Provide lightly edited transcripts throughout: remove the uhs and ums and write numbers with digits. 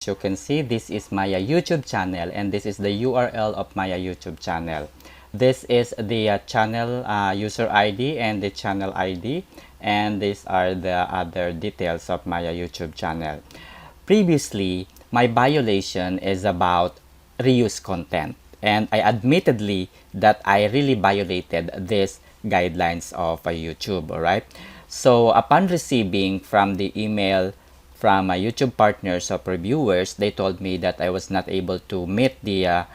As you can see, this is my YouTube channel, and this is the URL of my YouTube channel. This is the channel user ID and the channel ID, and these are the other details of my YouTube channel. Previously, my violation is about reuse content, and I admittedly that I really violated these guidelines of YouTube. Alright, so upon receiving from the email from my YouTube partners of reviewers, they told me that I was not able to meet the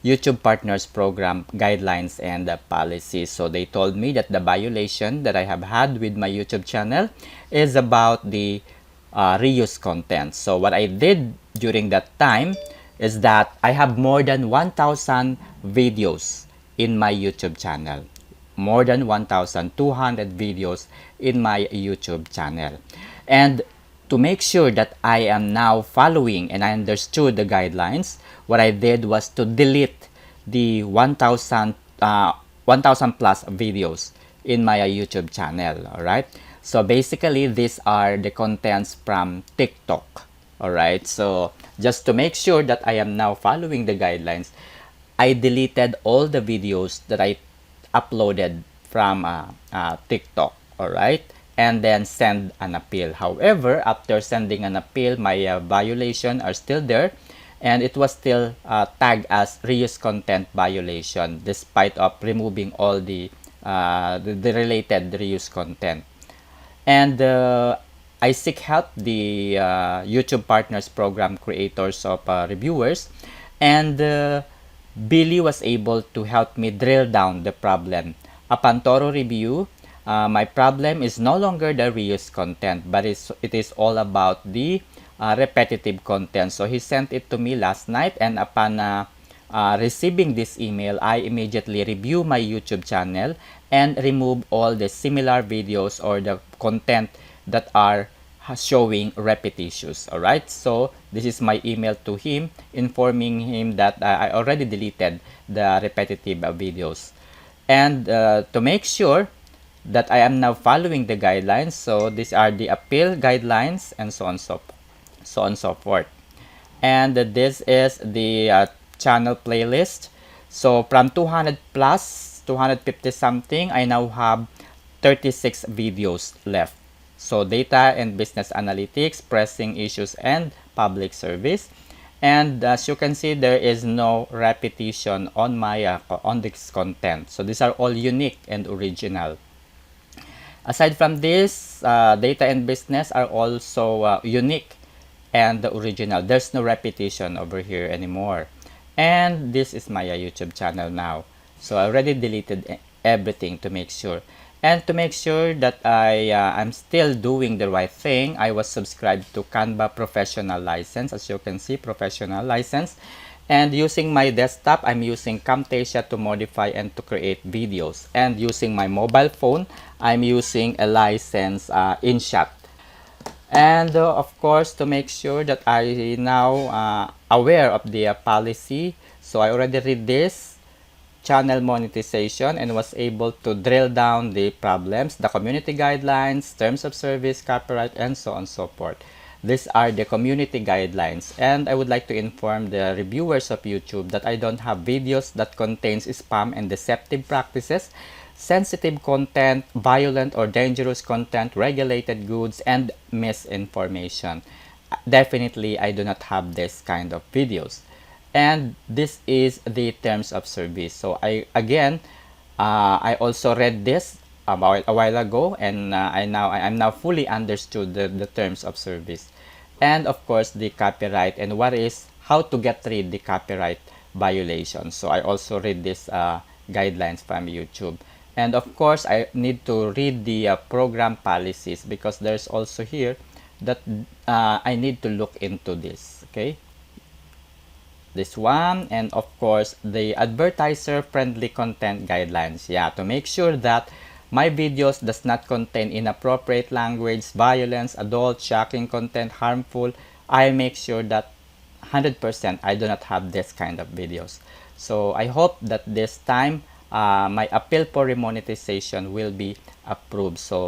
YouTube Partners Program guidelines and policies. So they told me that the violation that I have had with my YouTube channel is about the reuse content. So what I did during that time is that I have more than 1,000 videos in my YouTube channel. More than 1,200 videos in my YouTube channel. And to make sure that I am now following and I understood the guidelines, what I did was to delete the 1,000 plus videos in my YouTube channel. Alright, so basically these are the contents from TikTok. Alright, so just to make sure that I am now following the guidelines, I deleted all the videos that I uploaded from TikTok. Alright, and then send an appeal. However, after sending an appeal, my violation are still there, and it was still tagged as reuse content violation despite of removing all the related reuse content. And I seek help the YouTube Partners Program creators of reviewers, and Billy was able to help me drill down the problem. Upon thorough review, my problem is no longer the reuse content, but it is all about the repetitive content. So he sent it to me last night, and upon receiving this email, I immediately review my YouTube channel and remove all the similar videos or the content that are showing repetitious. Alright, so this is my email to him informing him that I already deleted the repetitive videos. And to make sure that I am now following the guidelines, so these are the appeal guidelines and so on so forth. And this is the channel playlist. So from 200 plus 250 something, I now have 36 videos left. So data and business analytics, pressing issues, and public service. And as you can see, there is no repetition on my on this content. So these are all unique and original. Aside from this, data and business are also unique and original. There's no repetition over here anymore. And this is my YouTube channel now. So I already deleted everything to make sure. And to make sure that I'm still doing the right thing, I was subscribed to Canva Professional License. As you can see, Professional License. And using my desktop, I'm using Camtasia to modify and to create videos. And using my mobile phone, I'm using a license InShot. And of course, to make sure that I now aware of the policy, so I already read this channel monetization and was able to drill down the problems, the community guidelines, terms of service, copyright, and so on and so forth. These are the community guidelines, and I would like to inform the reviewers of YouTube that I don't have videos that contains spam and deceptive practices, sensitive content, violent or dangerous content, regulated goods, and misinformation. Definitely, I do not have this kind of videos. And this is the terms of service. So I also read this about a while ago, and I'm now fully understood the terms of service, and of course the copyright and how to get rid the copyright violation. So I also read this guidelines from YouTube, and of course I need to read the program policies, because there's also here that I need to look into this. Okay, this one, and of course the advertiser friendly content guidelines, yeah, to make sure that my videos does not contain inappropriate language, violence, adult, shocking content, harmful. I make sure that 100% I do not have this kind of videos. So I hope that this time my appeal for remonetization will be approved. So